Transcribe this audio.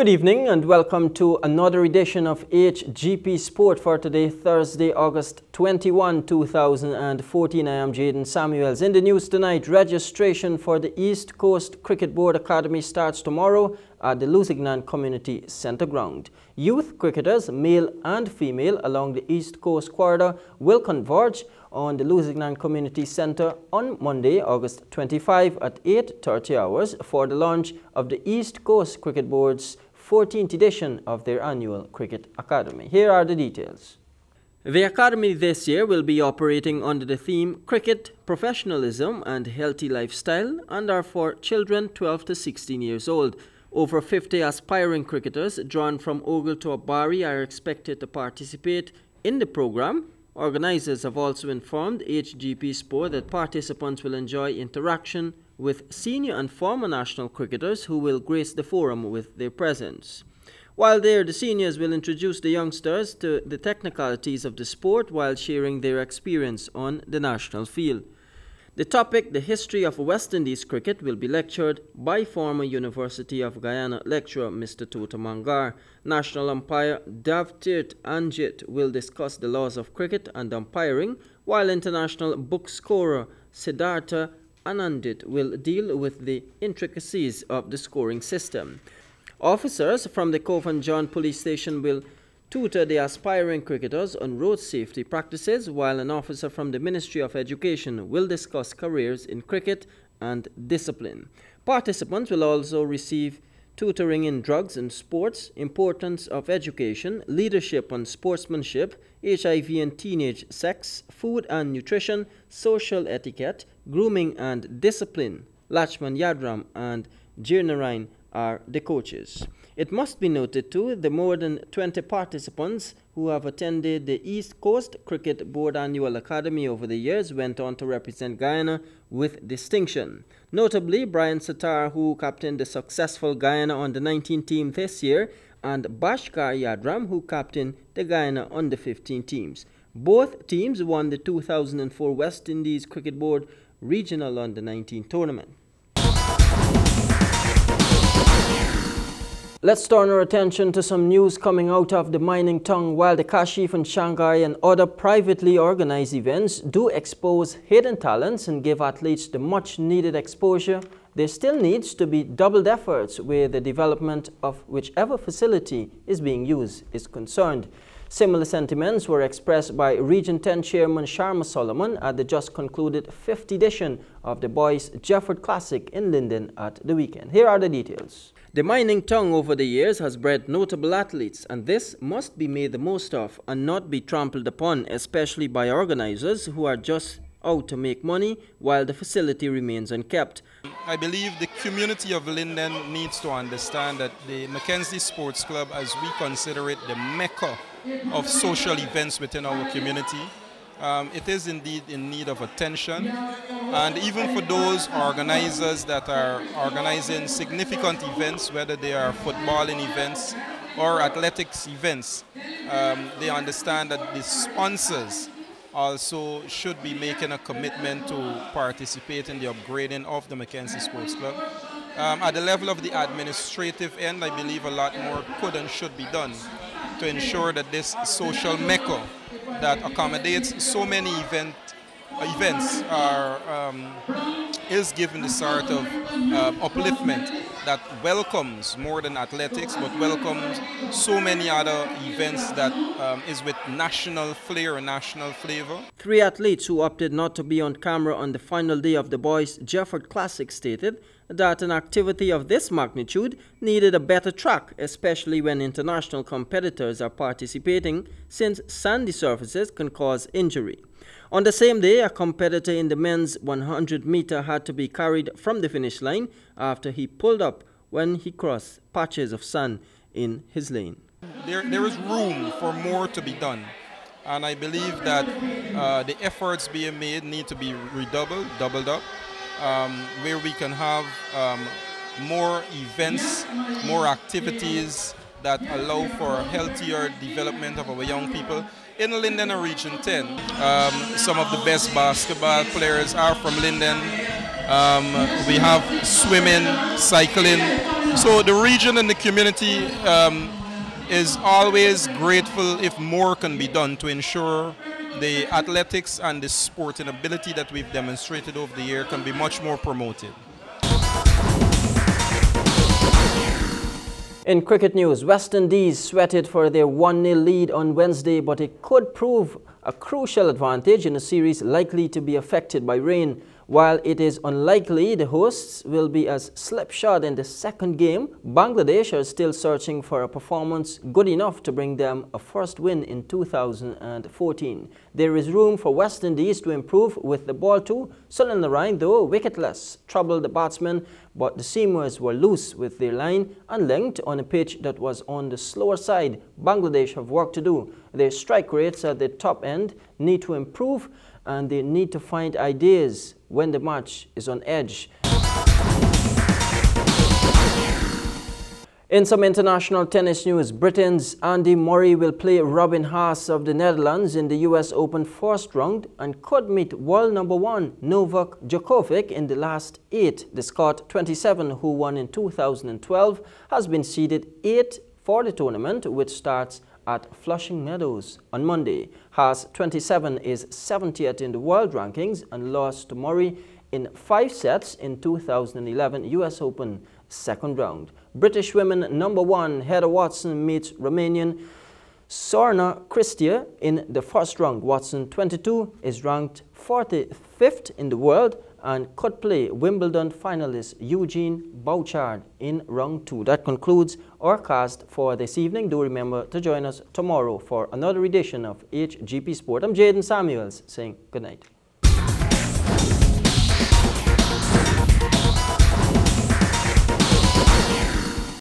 Good evening and welcome to another edition of HGP Sport for today, Thursday, August 21, 2014. I am Jaden Samuels. In the news tonight, registration for the East Coast Cricket Board Academy starts tomorrow at the Lusignan Community Centre ground. Youth cricketers, male and female, along the East Coast corridor will converge on the Lusignan Community Centre on Monday, August 25 at 8:30 hours for the launch of the East Coast Cricket Board's 14th edition of their annual Cricket Academy. Here are the details. The Academy this year will be operating under the theme Cricket, Professionalism and Healthy Lifestyle and are for children 12 to 16 years old. Over 50 aspiring cricketers drawn from Ogle to Abari are expected to participate in the program. Organizers have also informed HGP Sport that participants will enjoy interaction with senior and former national cricketers who will grace the forum with their presence. While there, the seniors will introduce the youngsters to the technicalities of the sport while sharing their experience on the national field. The topic, the history of West Indies cricket, will be lectured by former University of Guyana lecturer Mr. Tota Mangar. National umpire Davtirt Anjit will discuss the laws of cricket and umpiring, while international book scorer Siddhartha Anandit will deal with the intricacies of the scoring system. Officers from the Cove and John Police Station will tutor the aspiring cricketers on road safety practices, while an officer from the Ministry of Education will discuss careers in cricket and discipline. Participants will also receive tutoring in drugs and sports, importance of education, leadership and sportsmanship, HIV and teenage sex, food and nutrition, social etiquette, grooming and discipline. Lachman Yadram and Jirnarain are the coaches. It must be noted too, the more than 20 participants who have attended the East Coast Cricket Board Annual Academy over the years went on to represent Guyana with distinction. Notably, Brian Satar, who captained the successful Guyana Under-19 team this year, and Bashkar Yadram, who captained the Guyana Under-15 teams. Both teams won the 2004 West Indies Cricket Board Regional Under-19 tournament. Let's turn our attention to some news coming out of the mining tongue. While the Kashif and Shanghai and other privately organized events do expose hidden talents and give athletes the much needed exposure, there still needs to be doubled efforts where the development of whichever facility is being used is concerned. Similar sentiments were expressed by Region 10 Chairman Sharma Solomon at the just concluded 5th edition of the Boys Jefford Classic in Linden at the weekend. Here are the details. The mining tongue over the years has bred notable athletes, and this must be made the most of and not be trampled upon, especially by organizers who are just out to make money while the facility remains unkept. I believe the community of Linden needs to understand that the Mackenzie Sports Club, as we consider it, the mecca of social events within our community, it is indeed in need of attention, and even for those organizers that are organizing significant events, whether they are footballing events or athletics events, they understand that the sponsors also should be making a commitment to participate in the upgrading of the Mackenzie Sports Club. At the level of the administrative end, I believe a lot more could and should be done to ensure that this social mecca that accommodates so many events is given the sort of upliftment that welcomes more than athletics, but welcomes so many other events that is with national flair and national flavor. 3 athletes who opted not to be on camera on the final day of the Boys Jefford Classic stated that an activity of this magnitude needed a better track, especially when international competitors are participating, since sandy surfaces can cause injury. On the same day, a competitor in the men's 100-meter had to be carried from the finish line after he pulled up when he crossed patches of sand in his lane. There is room for more to be done, and I believe that the efforts being made need to be doubled up, where we can have more events, more activities that allow for healthier development of our young people. In Linden and Region 10, some of the best basketball players are from Linden. We have swimming, cycling. So the region and the community is always grateful if more can be done to ensure the athletics and the sporting ability that we've demonstrated over the year can be much more promoted. In cricket news, West Indies sweated for their 1-0 lead on Wednesday, but it could prove a crucial advantage in a series likely to be affected by rain. While it is unlikely the hosts will be as slipshod in the second game, Bangladesh are still searching for a performance good enough to bring them a first win in 2014. There is room for West Indies to improve with the ball too. Sunil Narine, though wicketless, troubled the batsmen, but the seamers were loose with their line and linked on a pitch that was on the slower side. Bangladesh have work to do. Their strike rates at the top end need to improve, and they need to find ideas when the match is on edge. In some international tennis news, Britain's Andy Murray will play Robin Haase of the Netherlands in the US Open first round and could meet world number 1 Novak Djokovic in the last 8. The Scot, 27, who won in 2012, has been seeded 8th for the tournament, which starts at Flushing Meadows on Monday. Haase, 27, is 70th in the world rankings and lost to Murray in 5 sets in 2011 US Open second round. British women number 1 Heather Watson meets Romanian Sorana Cristea in the first round. Watson, 22, is ranked 45th in the world and could play Wimbledon finalist Eugene Bouchard in round 2. That concludes our cast for this evening. Do remember to join us tomorrow for another edition of HGP Sport. I'm Jaden Samuels saying good night.